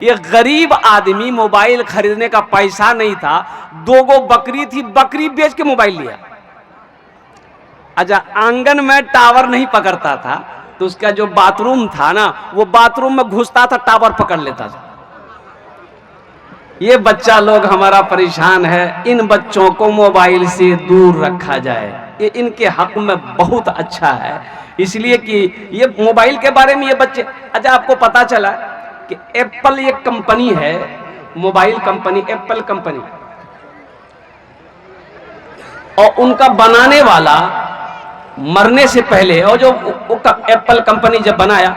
ये गरीब आदमी मोबाइल खरीदने का पैसा नहीं था, 2 बकरी थी, बकरी बेच के मोबाइल लिया। अच्छा, आंगन में टावर नहीं पकड़ता था तो उसका जो बाथरूम था ना, वो बाथरूम में घुसता था, टावर पकड़ लेता था। ये बच्चा लोग हमारा परेशान है, इन बच्चों को मोबाइल से दूर रखा जाए, ये इनके हक में बहुत अच्छा है। इसलिए कि ये मोबाइल के बारे में ये बच्चे, अच्छा आपको पता चला कि एप्पल एक कंपनी है, मोबाइल कंपनी, एप्पल कंपनी, और उनका बनाने वाला मरने से पहले, और जो एप्पल कंपनी जब बनाया,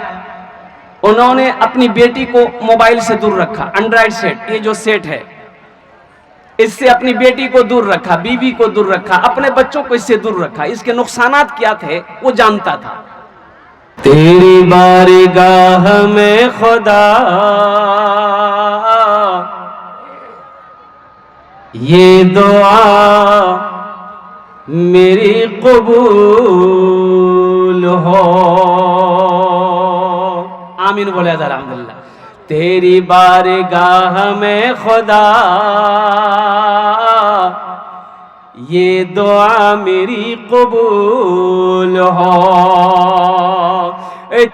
उन्होंने अपनी बेटी को मोबाइल से दूर रखा। एंड्रॉइड सेट, ये जो सेट है, इससे अपनी बेटी को दूर रखा, बीवी को दूर रखा, अपने बच्चों को इससे दूर रखा। इसके नुकसानात क्या थे वो जानता था। तेरी बारगाह में खुदा ये दुआ मेरी कबूल हो, आमीन बोले अल्हम्दुलिल्लाह। तेरी बारगाह में खुदा ये दुआ मेरी कबूल हो,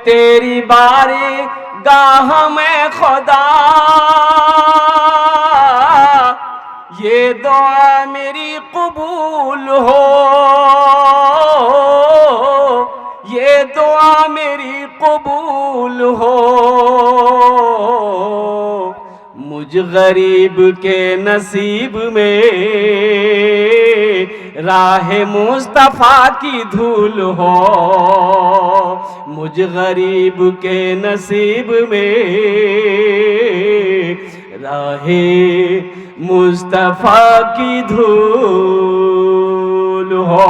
तेरी बारगाह में खुदा ये दुआ मेरी कबूल हो, ये दुआ मेरी कबूल हो। मुझ गरीब के नसीब में राह मुस्तफा की धूल हो, मुझ गरीब के नसीब में राह मुस्तफा की धूल हो।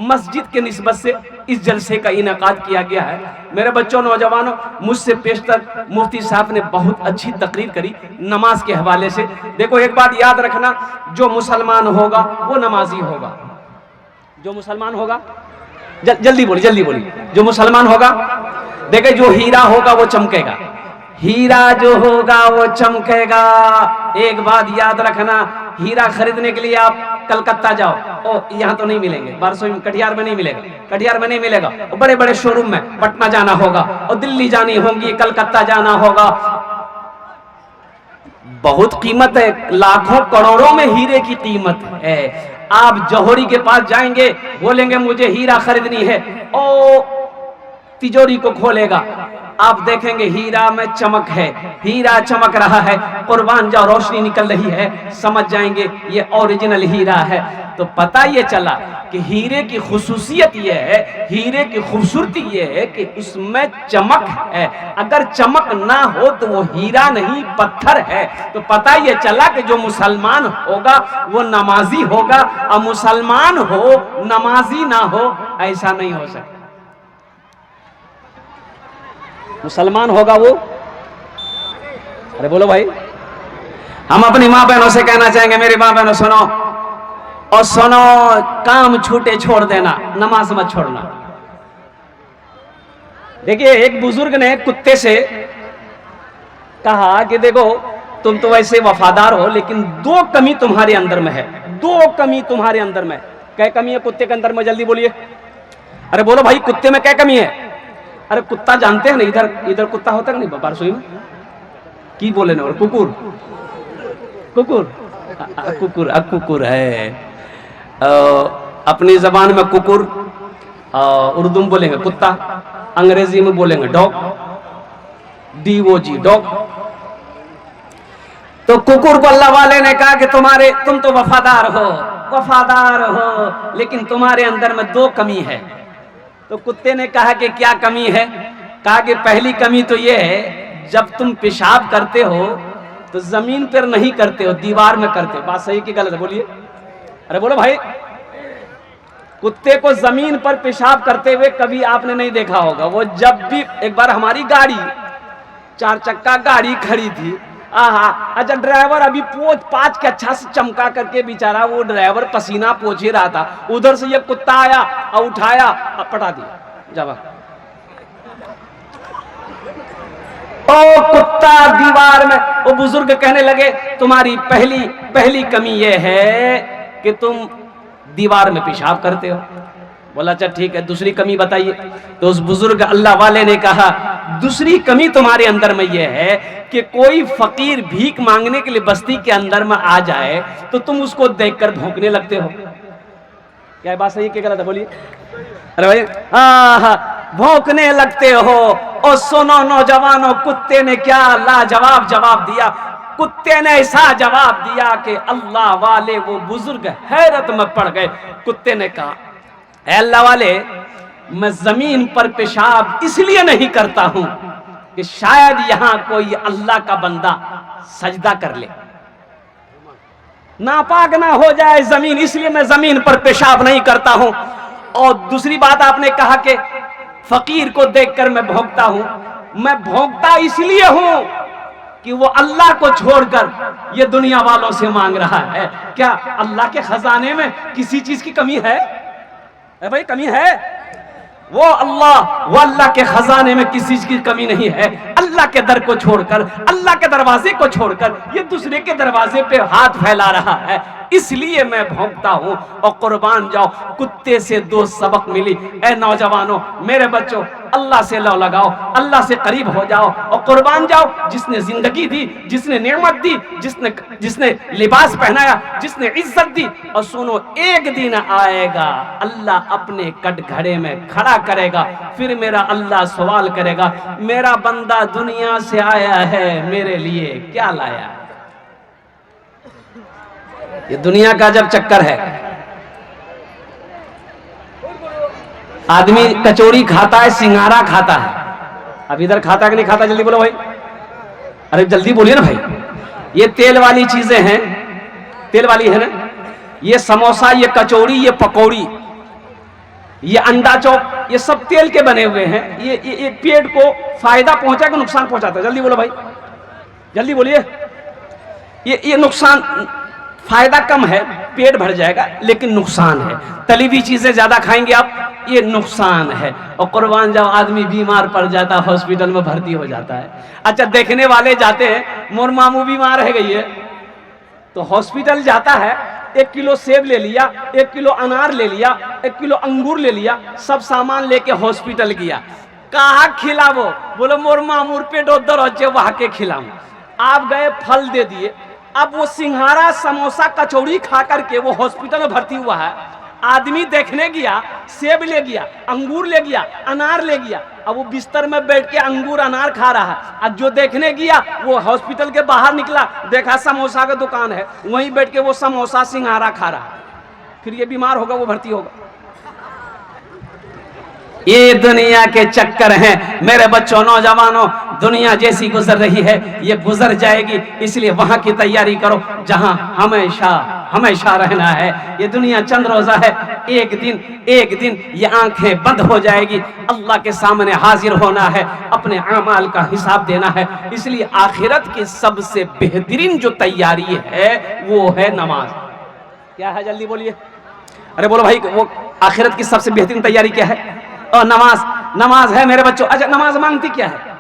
मस्जिद के निस्बत से इस जलसे का इनेकाद किया गया है। मेरे बच्चों, नौजवानों, मुझसे पेशतर मुफ्ती साहब ने बहुत अच्छी तकरीर करी नमाज के हवाले से। देखो, एक बात याद रखना, जो मुसलमान होगा वो नमाजी होगा। जो मुसलमान होगा, जल्दी बोली, जल्दी बोली, जो मुसलमान होगा, देखे, जो हीरा होगा वो चमकेगा, हीरा जो होगा वो चमकेगा। एक बात याद रखना, हीरा खरीदने के लिए आप कलकत्ता जाओ, ओ यहाँ तो नहीं मिलेंगे, बारसोई में, कटिहार में नहीं मिलेगा, कटिहार में नहीं मिलेगा, बड़े बड़े शोरूम में पटना जाना होगा, और दिल्ली जानी होगी, कलकत्ता जाना होगा। बहुत कीमत है, लाखों करोड़ों में हीरे की कीमत है। आप जौहरी के पास जाएंगे, बोलेंगे मुझे हीरा खरीदनी है, ओ तिजोरी को खोलेगा, आप देखेंगे हीरा में चमक है, हीरा चमक रहा है, कुर्बान जाओ रोशनी निकल रही है, समझ जाएंगे ये ओरिजिनल हीरा है। तो पता ये चला कि हीरे की खुसूसियत ये है, हीरे की खूबसूरती ये है कि उसमें चमक है। अगर चमक ना हो तो वो हीरा नहीं, पत्थर है। तो पता ये चला कि जो मुसलमान होगा वो नमाजी होगा, और मुसलमान हो नमाजी ना हो, ऐसा नहीं हो सकता। मुसलमान होगा वो, अरे बोलो भाई, हम अपनी माँ बहनों से कहना चाहेंगे, मेरी माँ बहनों सुनो, और सुनो, काम छूटे छोड़ देना, नमाज मत छोड़ना। देखिए, एक बुजुर्ग ने कुत्ते से कहा कि देखो, तुम तो वैसे वफादार हो, लेकिन 2 कमी तुम्हारे अंदर में है, 2 कमी तुम्हारे अंदर में। क्या कमी है कुत्ते के अंदर में, जल्दी बोलिए। अरे बोलो भाई, कुत्ते में क्या कमी है? अरे कुत्ता जानते हैं ना, इधर इधर कुत्ता होता है नहीं बारसोई में, की बोले ना, और कुकुर, कुकुर, कुकुर, कुकुर है। अपनी जबान में कुकुर, उर्दू में बोलेंगे कुत्ता, अंग्रेजी में बोलेंगे डॉग, DOG, डॉग। तो कुकुर को अल्लाह वाले ने कहा कि तुम तो वफादार हो, लेकिन तुम्हारे अंदर में 2 कमी है। तो कुत्ते ने कहा कि क्या कमी है? कहा कि पहली कमी तो ये है, जब तुम पेशाब करते हो तो जमीन पर नहीं करते हो, दीवार में करते हो। बात सही कि गलत है, बोलिए। अरे बोलो भाई, कुत्ते को जमीन पर पेशाब करते हुए कभी आपने नहीं देखा होगा। वो जब भी, एक बार हमारी गाड़ी, 4 चक्का गाड़ी खड़ी थी, अच्छा ड्राइवर अभी पाँच के अच्छा से चमका करके बेचारा वो ड्राइवर पसीना पोंछ ही रहा था, उधर से ये कुत्ता आया और उठाया और पटा दिया। जब ओ कुत्ता दीवार में। वो बुजुर्ग कहने लगे तुम्हारी पहली कमी यह है कि तुम दीवार में पेशाब करते हो। बोला अच्छा ठीक है, दूसरी कमी बताइए। तो उस बुजुर्ग अल्लाह वाले ने कहा दूसरी कमी तुम्हारे अंदर में यह है कि कोई फकीर भीख मांगने के लिए बस्ती के अंदर में आ जाए तो तुम उसको देखकर भौंकने लगते हो। क्या बात सही है कि गलत है? बोलिए। अरे भाई भौंकने लगते हो। और सुनो नौजवानों, कुत्ते ने क्या लाजवाब जवाब दिया। कुत्ते ने ऐसा जवाब दिया कि अल्लाह वाले वो बुजुर्ग हैरत में पड़ गए। कुत्ते ने कहा अल्लाह वाले, मैं जमीन पर पेशाब इसलिए नहीं करता हूं कि शायद यहां कोई अल्लाह का बंदा सजदा कर ले, नापाक ना हो जाए जमीन, इसलिए मैं जमीन पर पेशाब नहीं करता हूं। और दूसरी बात आपने कहा कि फकीर को देखकर मैं भौंकता हूं। मैं भौंकता इसलिए हूं कि वो अल्लाह को छोड़कर ये दुनिया वालों से मांग रहा है। क्या अल्लाह के खजाने में किसी चीज की कमी है? भाई कमी है? वो अल्लाह के खजाने में किसी चीज की कमी नहीं है। अल्लाह के दर को छोड़कर, अल्लाह के दरवाजे को छोड़कर ये दूसरे के दरवाजे पे हाथ फैला रहा है, इसलिए मैं भौंकता हूं। और कुर्बान जाओ, कुत्ते से दो सबक मिली। ए नौजवानों, मेरे बच्चों, अल्लाह से लौ लगाओ, अल्लाह से करीब हो जाओ और कुर्बान जाओ। जिसने जिंदगी दी, जिसने नेमत दी, जिसने लिबास पहनाया, जिसने इज्जत दी। और सुनो, एक दिन आएगा अल्लाह अपने कटघरे में खड़ा करेगा, फिर मेरा अल्लाह सवाल करेगा, मेरा बंदा दुनिया से आया है, मेरे लिए क्या लाया? ये दुनिया का जब चक्कर है। आदमी कचौड़ी खाता है, सिंगारा खाता है। अब इधर खाता है कि नहीं खाता? जल्दी बोलो भाई। अरे जल्दी बोलिए ना भाई। ये तेल वाली चीजें हैं, तेल वाली है ना, ये समोसा, ये कचौड़ी, ये पकौड़ी, ये अंडा चौक, ये सब तेल के बने हुए हैं। ये पेट को फायदा पहुंचा कि नुकसान पहुंचाता है? जल्दी बोलो भाई, जल्दी बोलिए। ये नुकसान, फायदा कम है, पेट भर जाएगा, लेकिन नुकसान है। तली हुई चीजें ज्यादा खाएंगे आप, ये नुकसान है। और कुर्बान जाओ, आदमी बीमार पड़ जाता है, हॉस्पिटल में भर्ती हो जाता है। अच्छा, देखने वाले जाते हैं, मोर मामू बीमार है गई है, तो हॉस्पिटल जाता है, 1 किलो सेब ले लिया, 1 किलो अनार ले लिया, 1 किलो अंगूर ले लिया, सब सामान लेके हॉस्पिटल गया। कहा खिलावो? बोलो मोर मामूर पेट उधर हो, वहां के खिलाओ। आप गए, फल दे दिए। अब वो सिंघारा, समोसा, कचौड़ी खा करके वो हॉस्पिटल में भर्ती हुआ है। आदमी देखने गया, सेब ले गया, अंगूर ले गया, अनार ले गया। अब वो बिस्तर में बैठ के अंगूर अनार खा रहा है। अब जो देखने गया वो हॉस्पिटल के बाहर निकला, देखा समोसा का दुकान है, वहीं बैठ के वो समोसा सिंघारा खा रहा है। फिर ये बीमार होगा, वो भर्ती होगा। ये दुनिया के चक्कर हैं मेरे बच्चों, नौजवानों। दुनिया जैसी गुजर रही है, ये गुजर जाएगी, इसलिए वहां की तैयारी करो जहां हमेशा हमेशा रहना है। ये दुनिया चंद रोजा है, एक दिन ये आंखें बंद हो जाएगी। अल्लाह के सामने हाजिर होना है, अपने अमाल का हिसाब देना है। इसलिए आखिरत की सबसे बेहतरीन जो तैयारी है वो है नमाज। क्या है? जल्दी बोलिए। अरे बोलो भाई, वो आखिरत की सबसे बेहतरीन तैयारी क्या है? और नमाज है मेरे बच्चों। अच्छा, नमाज मांगती क्या है?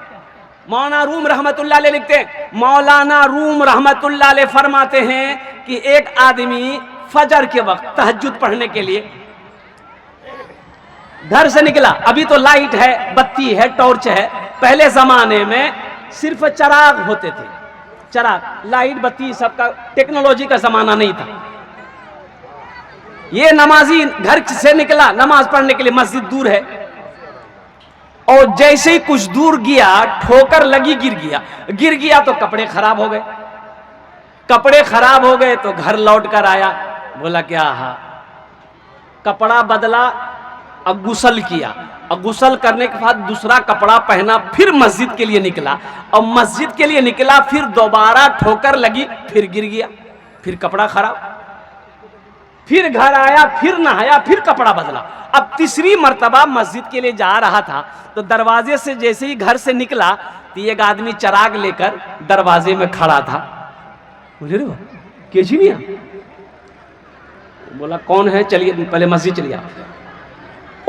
मौलाना रूम रहमतुल्लाह अलैह लिखते हैं, मौलाना रूम रहमतुल्लाह अलैह फरमाते हैं कि एक आदमी फजर के वक्त तहज्जुद पढ़ने के लिए घर से निकला। अभी तो लाइट है, बत्ती है, टॉर्च है। पहले जमाने में सिर्फ चराग होते थे, चराग, लाइट बत्ती सबका, टेक्नोलॉजी का जमाना नहीं था। ये नमाजी घर से निकला नमाज पढ़ने के लिए, मस्जिद दूर है, और जैसे ही कुछ दूर गया, ठोकर लगी, गिर गया तो कपड़े खराब हो गए। कपड़े खराब हो गए तो घर लौट कर आया, बोला क्या? कपड़ा बदला, अब गुसल किया, और गुसल करने के बाद दूसरा कपड़ा पहना, फिर मस्जिद के लिए निकला, और मस्जिद के लिए निकला, फिर दोबारा ठोकर लगी, फिर गिर गया, फिर कपड़ा खराब, फिर घर आया, फिर नहाया, फिर कपड़ा बदला। अब तीसरी मर्तबा मस्जिद के लिए जा रहा था तो दरवाजे से जैसे ही घर से निकला तो एक आदमी चराग लेकर दरवाजे में खड़ा था। कैसी नहीं? बोला कौन है? चलिए पहले मस्जिद चलिए।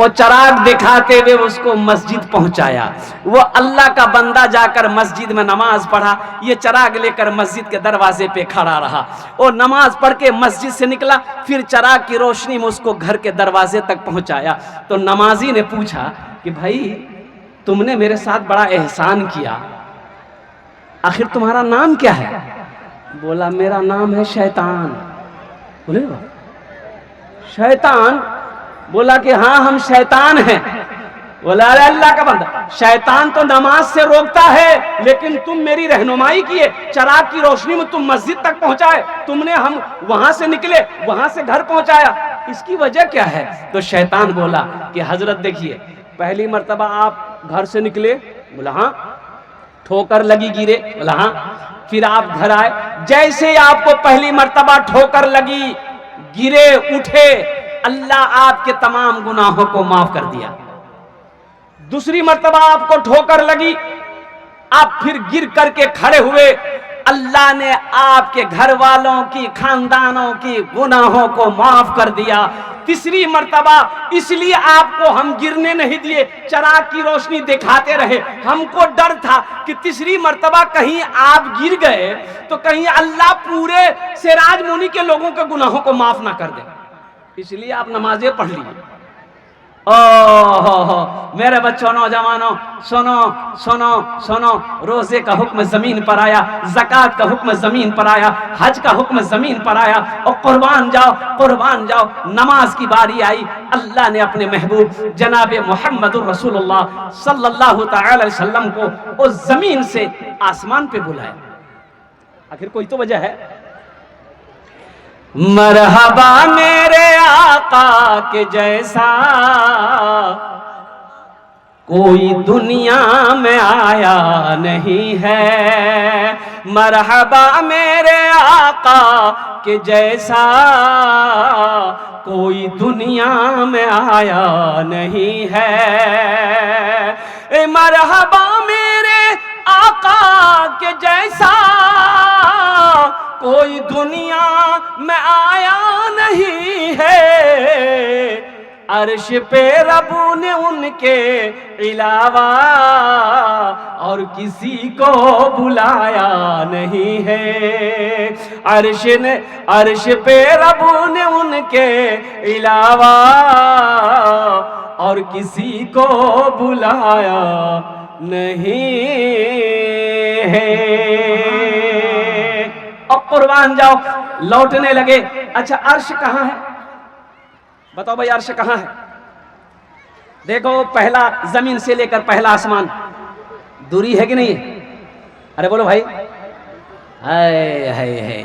वो चराग दिखाते हुए उसको मस्जिद पहुंचाया। वो अल्लाह का बंदा जाकर मस्जिद में नमाज पढ़ा, ये चराग लेकर मस्जिद के दरवाजे पे खड़ा रहा। वो नमाज पढ़ के मस्जिद से निकला, फिर चराग की रोशनी में उसको घर के दरवाजे तक पहुंचाया। तो नमाजी ने पूछा कि भाई तुमने मेरे साथ बड़ा एहसान किया, आखिर तुम्हारा नाम क्या है? बोला मेरा नाम है शैतान। बोले शैतान? बोला कि हाँ हम शैतान हैं। बोला अरे अल्लाह का बंदा, शैतान तो नमाज से रोकता है, लेकिन तुम मेरी रहनुमाई किए, चराग की रोशनी में तुम मस्जिद तक पहुंचाए, तुमने हम वहां से निकले, वहां से घर पहुंचाया, इसकी वजह क्या है? तो शैतान बोला कि हजरत देखिए, पहली मर्तबा आप घर से निकले, बोला हाँ, ठोकर लगी गिरे, बोला हाँ, फिर आप घर आए, जैसे आपको पहली मर्तबा ठोकर लगी, गिरे, उठे, अल्लाह आपके तमाम गुनाहों को माफ कर दिया। दूसरी मर्तबा आपको ठोकर लगी, आप फिर गिर करके खड़े हुए, अल्लाह ने आपके घर वालों की, खानदानों की गुनाहों को माफ कर दिया। तीसरी मर्तबा इसलिए आपको हम गिरने नहीं दिए, चराग की रोशनी दिखाते रहे, हमको डर था कि तीसरी मर्तबा कहीं आप गिर गए तो कहीं अल्लाह पूरे सिराज मुनि के लोगों के गुनाहों को माफ ना कर दे, इसलिए आप नमाजें पढ़ ली। ओह मेरे बच्चों, नौजवानों, सुनो सुनो सुनो, रोजे का हुक्म जमीन पर आया, ज़कात का हुक्म जमीन पर आया, हज का हुक्म जमीन पर आया, और कुर्बान जाओ, कुर्बान जाओ। नमाज की बारी आई, अल्लाह ने अपने महबूब जनाब मोहम्मद रसूलुल्लाह सल्लल्लाहु तआला अलैहि वसल्लम को उस जमीन से आसमान पे बुलाया। आखिर कोई तो वजह है। मरहबा मेरे आका के जैसा कोई दुनिया में आया नहीं है, मरहबा मेरे आका के जैसा कोई दुनिया में आया नहीं है। मरहबा मेरे आका के जैसा कोई दुनिया में आया नहीं है, अर्श पे रब्बू ने उनके अलावा और किसी को बुलाया नहीं है। अर्श पे रब्बू ने उनके अलावा और किसी को बुलाया नहीं है। और कुर्बान जाओ, लौटने लगे। अच्छा अर्श कहाँ है? बताओ भाई, अर्श कहाँ है? देखो, पहला जमीन से लेकर पहला आसमान दूरी है कि नहीं है? अरे बोलो भाई। हाय हाय हाय।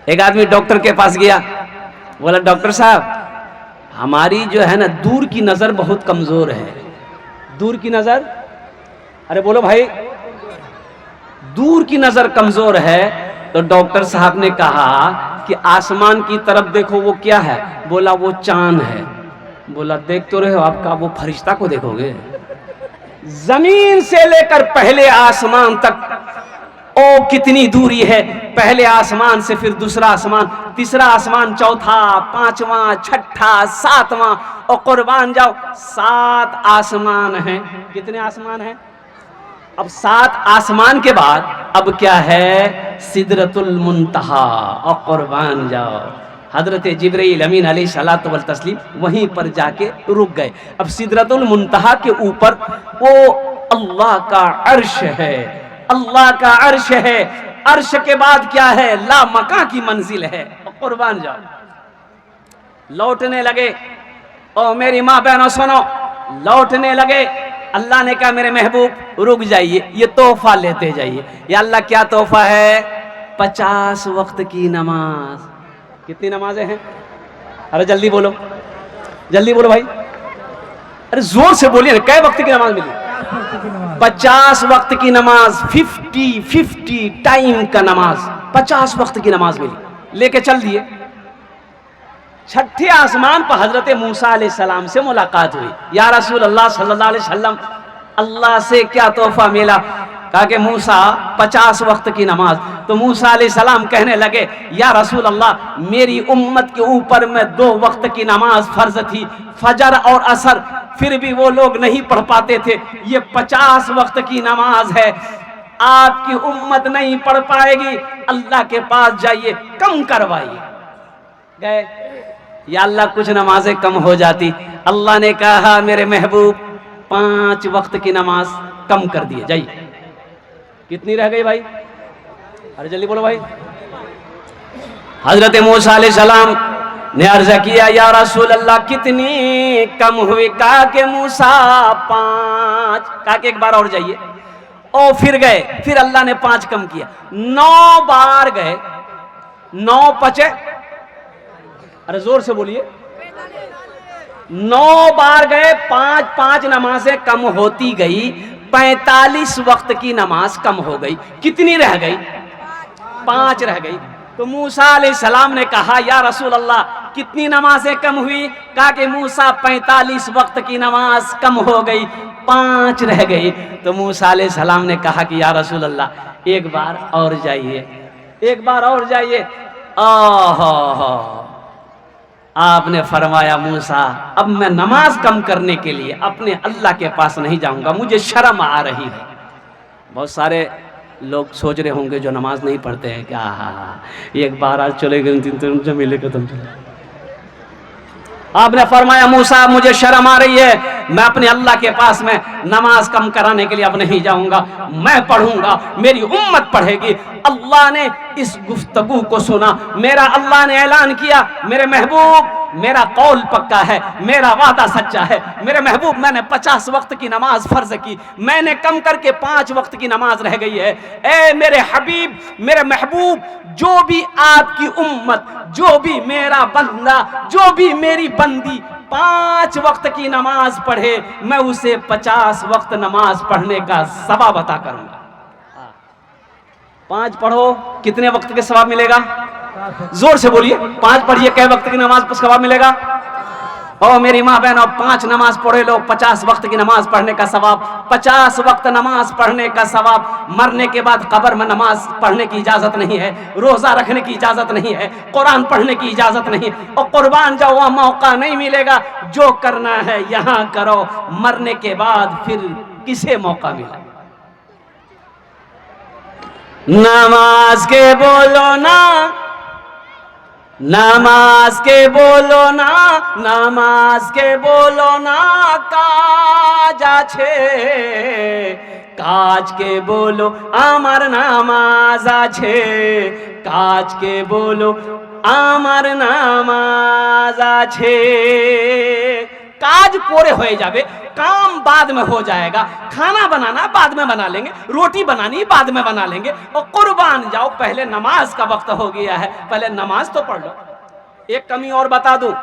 एक आदमी डॉक्टर के पास गया, बोला डॉक्टर साहब हमारी जो है ना दूर की नजर बहुत कमजोर है। दूर की नजर? अरे बोलो भाई, दूर की नजर कमजोर है। तो डॉक्टर साहब ने कहा कि आसमान की तरफ देखो, वो क्या है? बोला वो चांद है। बोला देख तो रहे हो, आपका वो फरिश्ता को देखोगे? जमीन से लेकर पहले आसमान तक ओ कितनी दूरी है। पहले आसमान से फिर दूसरा आसमान, तीसरा आसमान, चौथा, पांचवा, छठा, सातवां, और कुर्बान जाओ 7 आसमान हैं। कितने आसमान हैं? अब 7 आसमान के बाद अब क्या है? सिदरतुल मुंतहा। और कुर्बान जाओ, हजरत जिब्रील अमीन अलैहिस्सलातु वल तस्लीम वहीं पर जाके रुक गए। अब सिदरतुल मुंतहा के ऊपर वो अल्लाह का अर्श है, अल्लाह का अर्श है। अर्श के बाद क्या है? ला मका की मंजिल है। कुर्बान जाओ, लौटने लगे। ओ मेरी माँ बहनों सुनो, लौटने लगे। अल्लाह ने कहा मेरे महबूब रुक जाइए, ये तोहफा लेते जाइए। या अल्लाह क्या तोहफा है? 50 वक्त की नमाज। कितनी नमाजें हैं? अरे जल्दी बोलो, जल्दी बोलो भाई, अरे जोर से बोलिए ना। कै वक्त की नमाज मिली? 50 वक्त की नमाज। 50 टाइम का नमाज, 50 वक्त की नमाज मिली। लेके चल दिए। छठे आसमान पर हजरत मूसा अलैहिस्सलाम से मुलाकात हुई। या रसूल अल्लाह सल्लल्लाहु अलैहि वसल्लम, अल्लाह से क्या तोहफा मिला? कहा कि मूसा 50 वक्त की नमाज। तो मूसा अलैहिस्सलाम कहने लगे, या रसूल अल्लाह, मेरी उम्मत के ऊपर में 2 वक्त की नमाज फर्ज थी, फजर और असर, फिर भी वो लोग नहीं पढ़ पाते थे। ये 50 वक्त की नमाज है, आपकी उम्मत नहीं पढ़ पाएगी, अल्लाह के पास जाइए, कम करवाइए। गए, या अल्लाह कुछ नमाजें कम हो जाती। अल्लाह ने कहा, मेरे महबूब 5 वक्त की नमाज कम कर दिए, जाइए। कितनी रह गई भाई? अरे जल्दी बोलो भाई। हजरत मूसा अलैहिस्सलाम ने अर्ज किया, या रसूल अल्लाह कितनी कम हुई? कहा कि मूसा 5। कहा कि एक बार और जाइए। और फिर गए, फिर अल्लाह ने 5 कम किया, 9 बार गए, 9 पचे, अरे जोर से बोलिए, 9 बार गए, 5-5 नमाजें कम होती गई, 45 वक्त की नमाज कम हो गई। कितनी रह गई? 5 रह गई। तो मूसा अलैहिस्सलाम ने कहा, या रसूल अल्लाह कितनी नमाजें कम हुई? कहा कि मूसा 45 वक्त की नमाज कम हो गई, 5 रह गई। तो मूसा अलैहिस्सलाम ने कहा कि या रसूल अल्लाह एक बार और जाइए, एक बार और जाइए। आपने फरमाया, मूसा अब मैं नमाज कम करने के लिए अपने अल्लाह के पास नहीं जाऊंगा, मुझे शर्म आ रही है। बहुत सारे लोग सोच रहे होंगे जो नमाज नहीं पढ़ते हैं, क्या एक बार आज चले गए, 3 दिन मिले खत्म चले। आपने फरमाया, मूसा मुझे शर्म आ रही है, मैं अपने अल्लाह के पास में नमाज कम कराने के लिए अब नहीं जाऊंगा, मैं पढ़ूंगा, मेरी उम्मत पढ़ेगी। अल्लाह ने इस गुफ्तगू को सुना, मेरा अल्लाह ने ऐलान किया, मेरे महबूब मेरा कौल पक्का है, मेरा वादा सच्चा है, मेरे महबूब मैंने 50 वक्त की नमाज फर्ज की, मैंने कम करके 5 वक्त की नमाज रह गई है। ए मेरे हबीब, मेरे महबूब, जो भी आपकी उम्मत, जो भी मेरा बंदा, जो भी मेरी बंदी 5 वक्त की नमाज पढ़े, मैं उसे 50 वक्त नमाज पढ़ने का सवाब अता करूंगा। 5 पढ़ो, कितने वक्त के सवाब मिलेगा? जोर से बोलिए, 5 पढ़िए, कै वक्त की नमाज पर सवाब मिलेगा? ओ मेरी माँ बहनों, 5 नमाज पढ़े लो, 50 वक्त की नमाज पढ़ने का सवाब, 50 वक्त नमाज पढ़ने का सवाब। मरने के बाद कब्र में नमाज पढ़ने की इजाजत नहीं है, रोजा रखने की इजाजत नहीं है, कुरान पढ़ने की इजाजत नहीं, और कुर्बान जाओ, वह मौका नहीं मिलेगा। जो करना है यहां करो, मरने के बाद फिर किसे मौका मिला? नमाज के बोलो ना, नमाज के बोलो ना, नमाज के बोलो ना, काज आछे, काज के बोलो आमार नामाज आछे, काज के बोलो आमार नामाज आछे। काज पूरे हो जावे, काम बाद में हो जाएगा, खाना बनाना बाद में बना लेंगे, रोटी बनानी बाद में बना लेंगे, और कुर्बान जाओ, पहले नमाज का वक्त हो गया है, पहले नमाज तो पढ़ लो। एक कमी और बता दूं,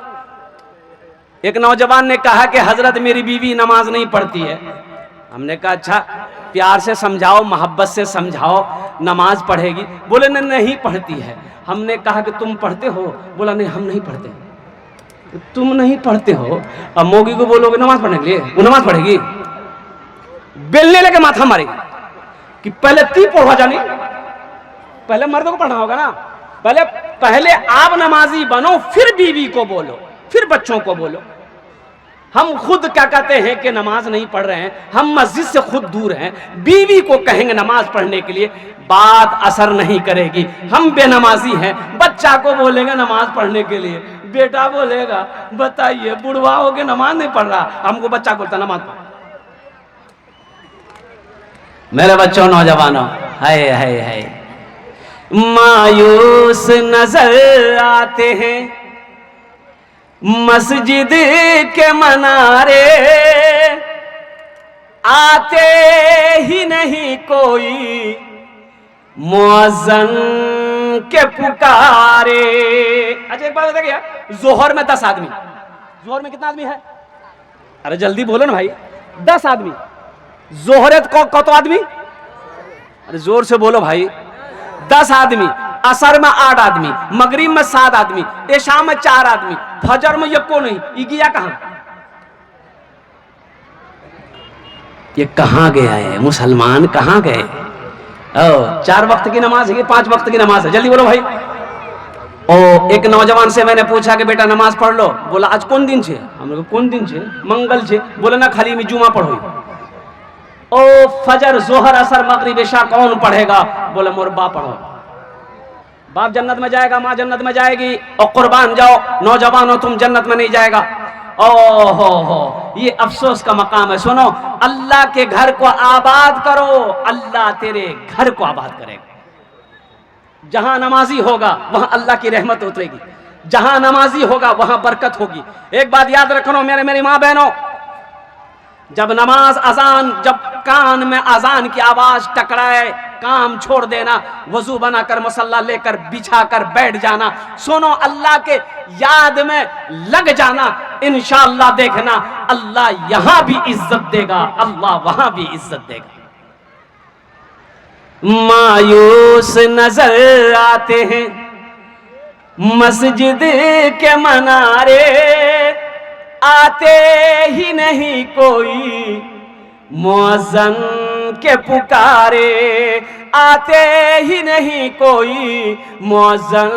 एक नौजवान ने कहा कि हजरत मेरी बीवी नमाज नहीं पढ़ती है। हमने कहा अच्छा, प्यार से समझाओ, मोहब्बत से समझाओ, नमाज पढ़ेगी। बोले नहीं पढ़ती है। हमने कहा कि तुम पढ़ते हो? बोला नहीं, हम नहीं पढ़ते। तुम नहीं पढ़ते हो, अब मोगी को बोलोगे नमाज पढ़ने के लिए, वो नमाज पढ़ेगी? बेलने लगे माथा मारेगी कि पहले ती पढ़वा जानी, पहले मर्द को पढ़ना होगा ना, पहले आप नमाजी बनो, फिर बीवी को बोलो, फिर बच्चों को बोलो। हम खुद क्या कहते हैं कि नमाज नहीं पढ़ रहे हैं, हम मस्जिद से खुद दूर हैं, बीवी को कहेंगे नमाज पढ़ने के लिए, बात असर नहीं करेगी। हम बेनमाजी हैं, बच्चा को बोलेंगे नमाज पढ़ने के लिए, बेटा बोलेगा बताइए बुढ़वा हो के नमाज नहीं पढ़ रहा, हमको बच्चा बोलता नमाज पढ़। मेरे बच्चों, नौजवानों, हाय हाय हाय, मायूस नजर आते हैं मस्जिद के मनारे, आते ही नहीं कोई मुअज्जिन के पुकारे। अच्छा एक बात बता गया, जोहर में 10 आदमी, जोहर में कितना आदमी है? अरे जल्दी बोलो ना भाई, 10 आदमी। जोहरत को तो आदमी, अरे जोर से बोलो भाई, 10 आदमी। असर में 8 आदमी, मगरिब में 7 आदमी, इशा में 4 आदमी, फजर में एको नहीं, ये गया कहां? ये कहाँ गया है मुसलमान, कहाँ गए? ओ 4 वक्त की नमाज है कि 5 वक्त की नमाज है? जल्दी बोलो भाई। ओ एक नौजवान से मैंने पूछा कि बेटा नमाज पढ़ लो। बोला आज कौन दिन छे? हमने कहा कौन दिन छे? मंगल छे। बोला ना खाली में जुमा पढ़ो। ओ फजर जोहर असर मगरिब इशा कौन पढ़ेगा? बोले मोर बाप पढ़ो। बाप जन्नत में जाएगा, माँ जन्नत में जाएगी, और कुर्बान जाओ नौजवानों तुम जन्नत में नहीं जाएगा। हो ये अफसोस का मकाम है। सुनो, अल्लाह के घर को आबाद करो, अल्लाह तेरे घर को आबाद करेगा। जहां नमाजी होगा वहां अल्लाह की रहमत उतरेगी, जहां नमाजी होगा वहां बरकत होगी। एक बात याद रखो मेरी माँ बहनों, जब नमाज अजान, जब कान में अजान की आवाज टकराए, काम छोड़ देना, वजू बनाकर मसल्ला लेकर बिछा कर बैठ जाना, सुनो अल्लाह के याद में लग जाना। इंशाअल्लाह देखना अल्लाह यहां भी इज्जत देगा, अल्लाह वहां भी इज्जत देगा। मायूस नजर आते हैं मस्जिद के मनारे, आते ही नहीं कोई मुअज्जन के पुकारे, आते ही नहीं कोई मुअज्जन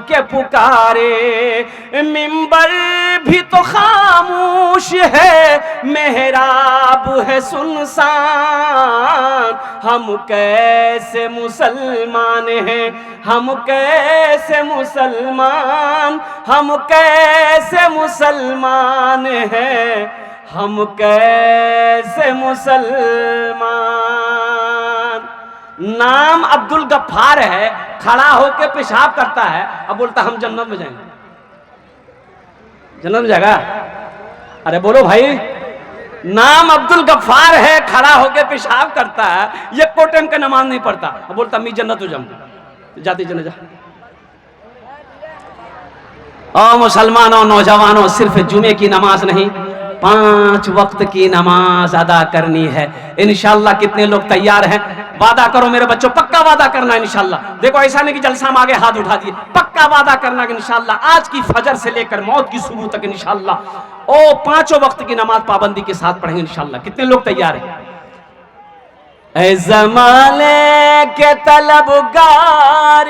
के पुकारे। मिंबर भी तो खामोश है, मेहराब है सुनसान, हम कैसे मुसलमान हैं, हम कैसे मुसलमान, हम कैसे मुसलमान हैं, हम कैसे मुसलमान। नाम अब्दुल गफ्फार है, खड़ा होकर पेशाब करता है, अब बोलता हम जन्नत में जाएंगे। जन्नत में जाएगा? अरे बोलो भाई, नाम अब्दुल गफ्फार है, खड़ा होकर पेशाब करता है, ये को टाइम का नमाज नहीं पढ़ता, अब बोलता मैं जन्नत हो जाऊंगा। जाती जन्नत जा। और मुसलमानों नौजवानों, सिर्फ जुमे की नमाज नहीं, 5 वक्त की नमाज अदा करनी है। इंशाअल्लाह कितने लोग तैयार हैं? वादा करो मेरे बच्चों, पक्का वादा करना इंशाअल्लाह। देखो ऐसा नहीं कि जलसा में आगे हाथ उठा दिए, पक्का वादा करना कि इंशाअल्लाह आज की फजर से लेकर मौत की सुबह तक इंशाअल्लाह ओ 5 वक्त की नमाज पाबंदी के साथ पढ़ेंगे इंशाअल्लाह। कितने लोग तैयार हैं? ऐ ज़माने के तलबगार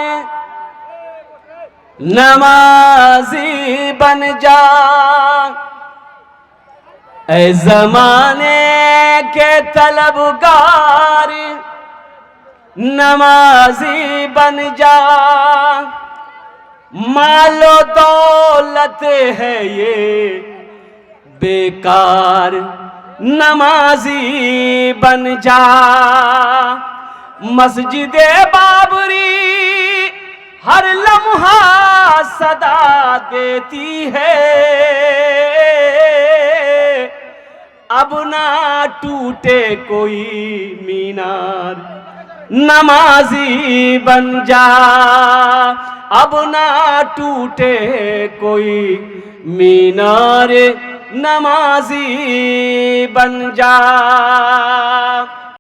नमाजी बन जा, ऐ ज़माने के तलबगार नमाजी बन जा। मालो दौलत है ये बेकार, नमाजी बन जा। मस्जिदे बाबरी हर लम्हा सदा देती है, अब ना टूटे कोई मीनार, नमाजी बन जा। अब ना टूटे कोई मीनार, नमाजी बन जा।